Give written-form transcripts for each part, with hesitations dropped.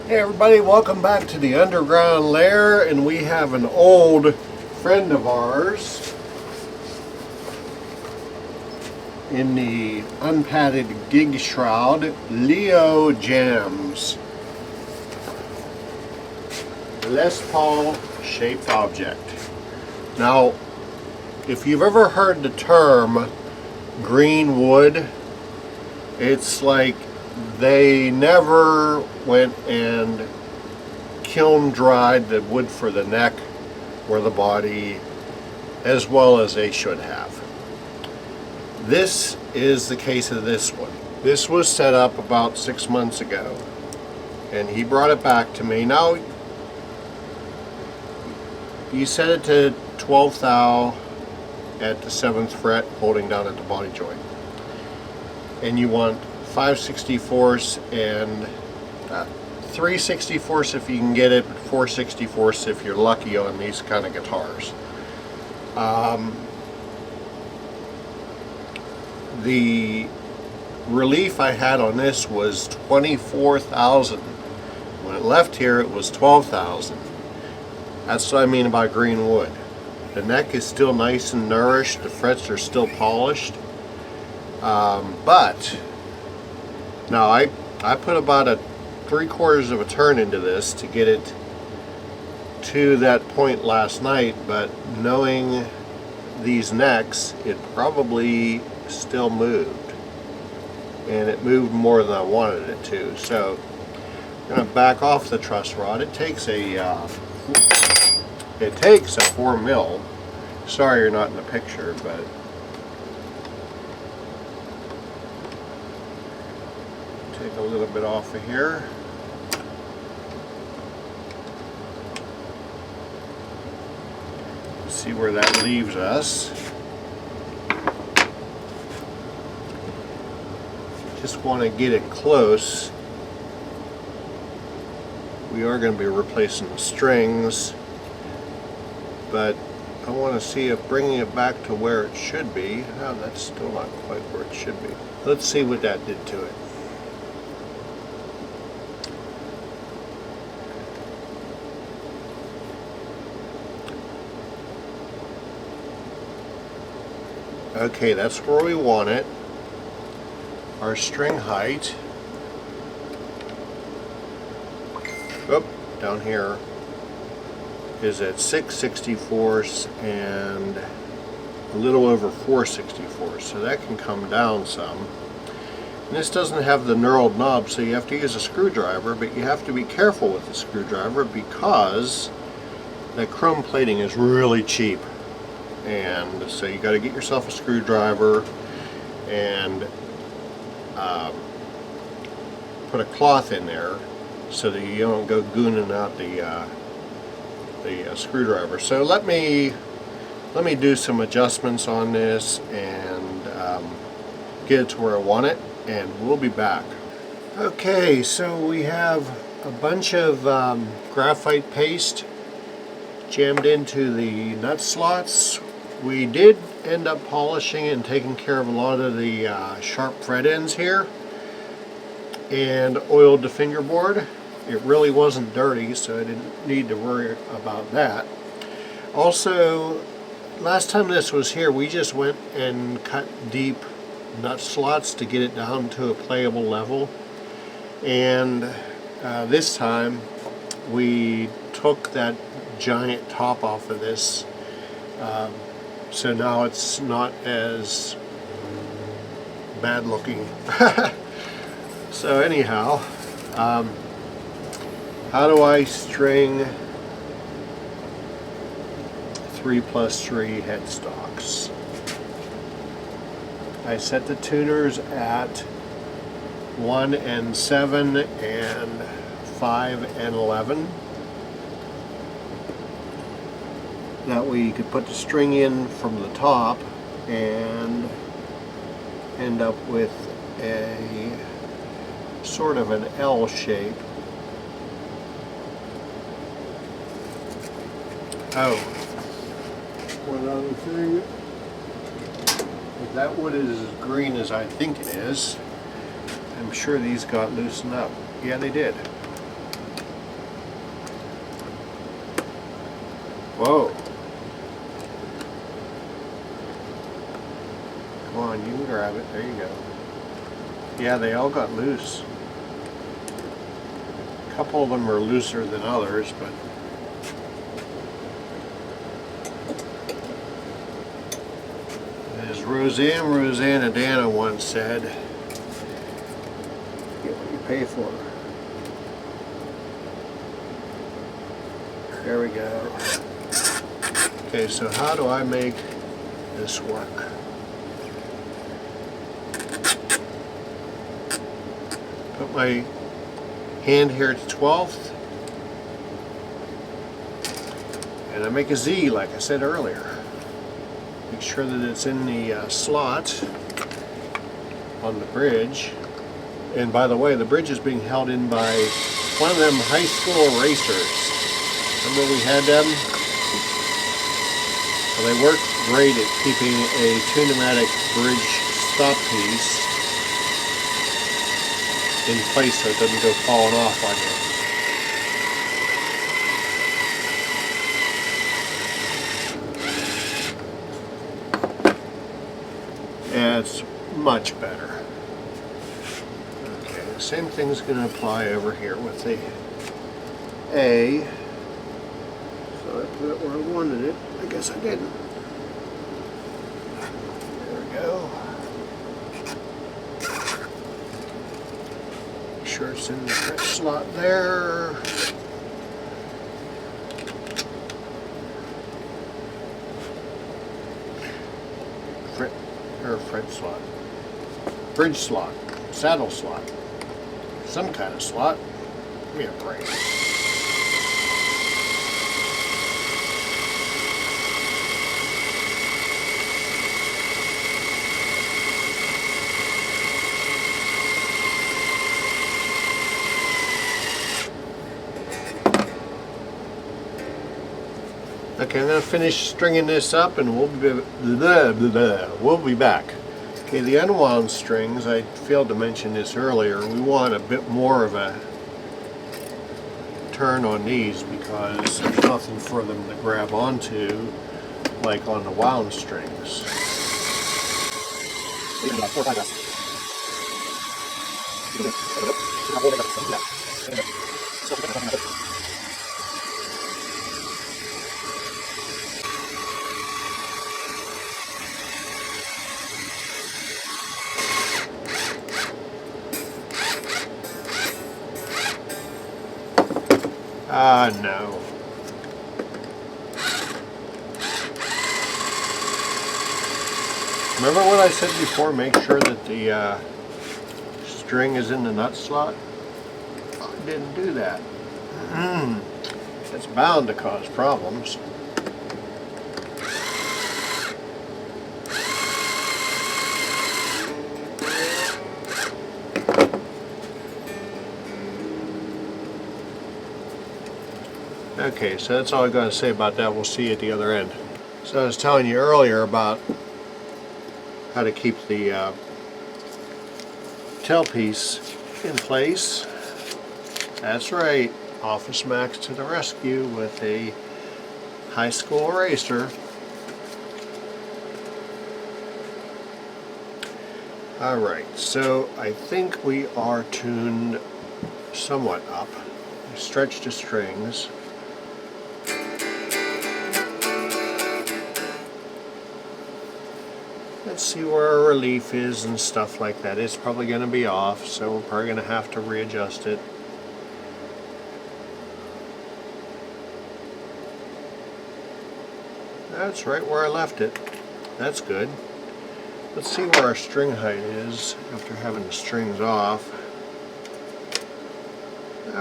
Hey everybody, welcome back to the underground lair, and we have an old friend of ours in the unpadded gig shroud, Leo Jaymz. Les Paul shaped object. Now, if you've ever heard the term green wood, it's like they never went and kiln dried the wood for the neck or the body as well as they should have. This is the case of this one. This was set up about 6 months ago, and he brought it back to me. Now, you set it to 12 thou at the 7th fret, holding down at the body joint, and you want 5/64 and 3/64 if you can get it, but 4/64 if you're lucky on these kind of guitars. The relief I had on this was 24,000. When it left here, it was 12,000. That's what I mean by green wood. The neck is still nice and nourished. The frets are still polished. But now I put about a 3/4 of a turn into this to get it to that point last night, but knowing these necks, it probably still moved, and it moved more than I wanted it to. So I'm going to back off the truss rod. It takes a 4 mil. Sorry you're not in the picture, but take a little bit off of here. See where that leaves us. Just want to get it close. We are going to be replacing the strings, but I want to see if bringing it back to where it should be. Oh, that's still not quite where it should be. Let's see what that did to it. Okay, that's where we want it. Our string height, down here, is at 6/64 and a little over 4/64, so that can come down some. And this doesn't have the knurled knob, so you have to use a screwdriver, but you have to be careful with the screwdriver because the chrome plating is really cheap. And so you got to get yourself a screwdriver and put a cloth in there so that you don't go gooning out the screwdriver. So let me do some adjustments on this and get it to where I want it, and we'll be back. Okay, so we have a bunch of graphite paste jammed into the nut slots. We did end up polishing and taking care of a lot of the sharp fret ends here, and oiled the fingerboard. It really wasn't dirty, so I didn't need to worry about that. Also, last time this was here, we just went and cut deep nut slots to get it down to a playable level, and this time we took that giant top off of this, so now it's not as bad looking. So anyhow, how do I string 3+3 headstocks? I set the tuners at 1 and 7 and 5 and 11. That way you could put the string in from the top and end up with a sort of an L shape. Oh, one other thing. If that wood is as green as I think it is, I'm sure these got loosened up. Yeah, they did. Whoa. Come on, you can grab it. There you go. Yeah, they all got loose. A couple of them are looser than others, but as Rosanna once said, get what you pay for. There we go. Okay, so how do I make this work? Put my hand here at the 12th, and I make a Z like I said earlier. Make sure that it's in the slot on the bridge. And by the way, the bridge is being held in by one of them high school racers. Remember we had them? Well, they work great at keeping a pneumatic bridge stop piece in place so it doesn't go falling off on you. And it's much better. Okay, the same thing's going to apply over here with the A. So I put it where I wanted it. I guess I didn't. There we go. Make sure it's in the correct slot there. Fret slot. Bridge slot. Saddle slot. Some kind of slot. Give me a break. Okay, I'm going to finish stringing this up and we'll be back. Okay, the unwound strings, I failed to mention this earlier, we want a bit more of a turn on these because there's nothing for them to grab onto like on the wound strings. No. Remember what I said before, make sure that the string is in the nut slot? I didn't do that. It's bound to cause problems. Okay, so that's all I got to say about that. We'll see you at the other end. So I was telling you earlier about how to keep the tailpiece in place. That's right, Office Max to the rescue with a high school racer. Alright, so I think we are tuned somewhat up. Stretch the strings. Let's see where our relief is and stuff like that. It's probably going to be off, so we're probably going to have to readjust it. That's right where I left it. That's good. Let's see where our string height is after having the strings off.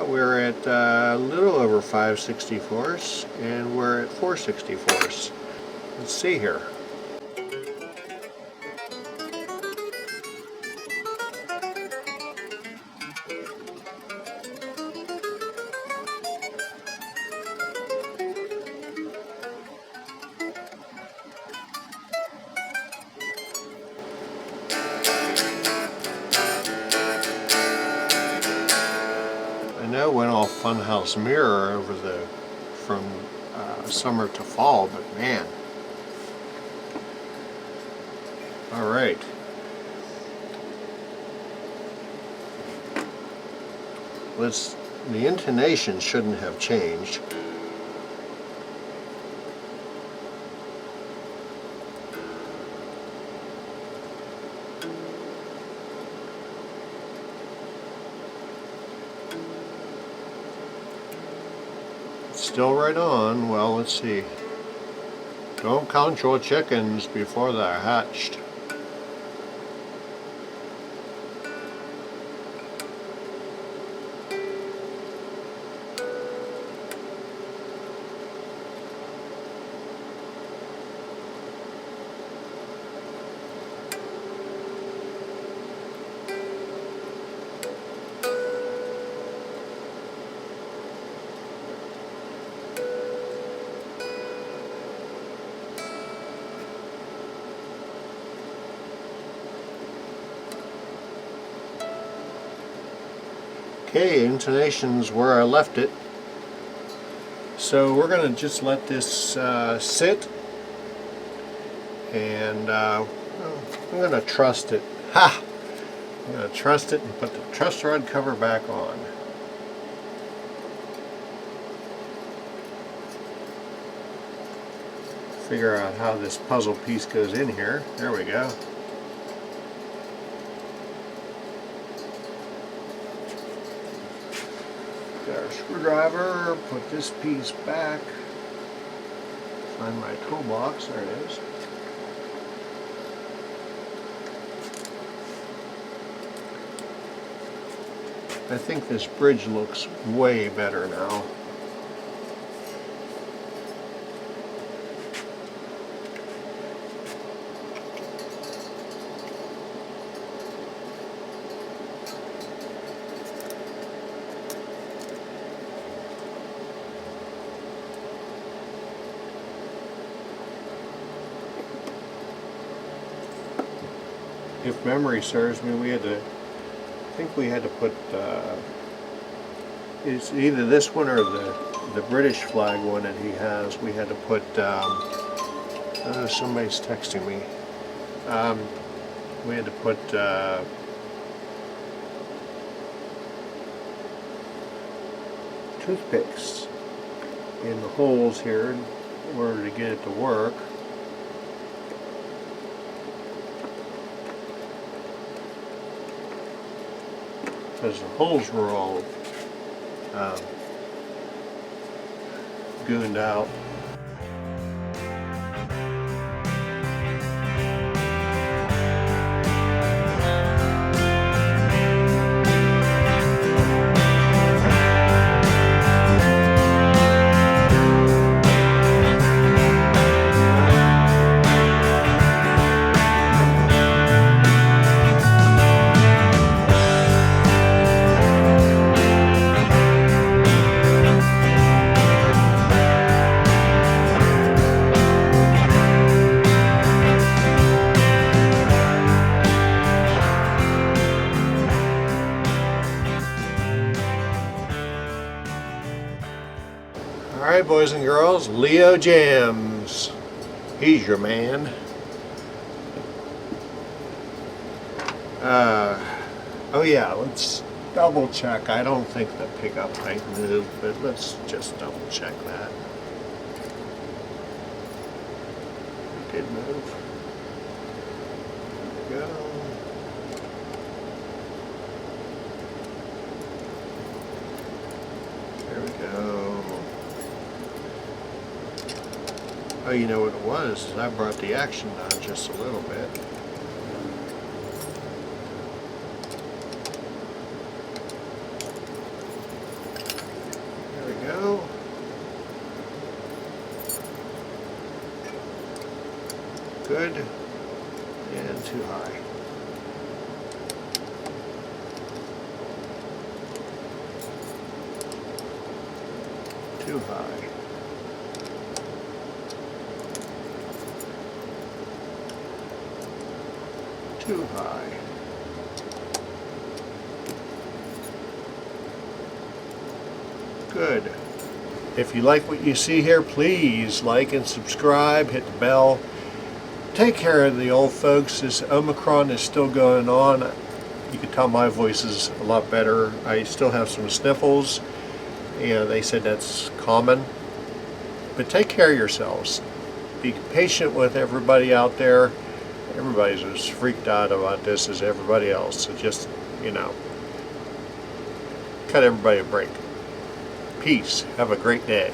We're at a little over 5/64, and we're at 4/64. Let's see here. I know went all Funhouse Mirror over the from summer to fall, but man. All right. The intonation shouldn't have changed. Still right on. Well, let's see. Don't count your chickens before they're hatched. Okay, intonation's where I left it. So we're going to just let this sit, and I'm going to trust it. Ha! I'm going to trust it and put the truss rod cover back on. Figure out how this puzzle piece goes in here. There we go. Got our screwdriver, put this piece back, find my toolbox, there it is. I think this bridge looks way better now. If memory serves me, we had to, I think we had to put, it's either this one or the British flag one that he has. We had to put, somebody's texting me. We had to put toothpicks in the holes here in order to get it to work. Because the holes were all gooned out. Alright, boys and girls, Leo Jaymz. He's your man. Oh yeah, let's double check. I don't think the pickup might move, but let's just double check that. It did move. There we go. There we go. Oh, you know what it was? I brought the action down just a little bit. There we go. Good. And too high. Too high. Too high. Good. If you like what you see here, please like and subscribe, hit the bell. Take care of the old folks. This Omicron is still going on. You can tell my voice is a lot better. I still have some sniffles, and they said that's common. But take care of yourselves. Be patient with everybody out there. Everybody's as freaked out about this as everybody else. So just, cut everybody a break. Peace. Have a great day.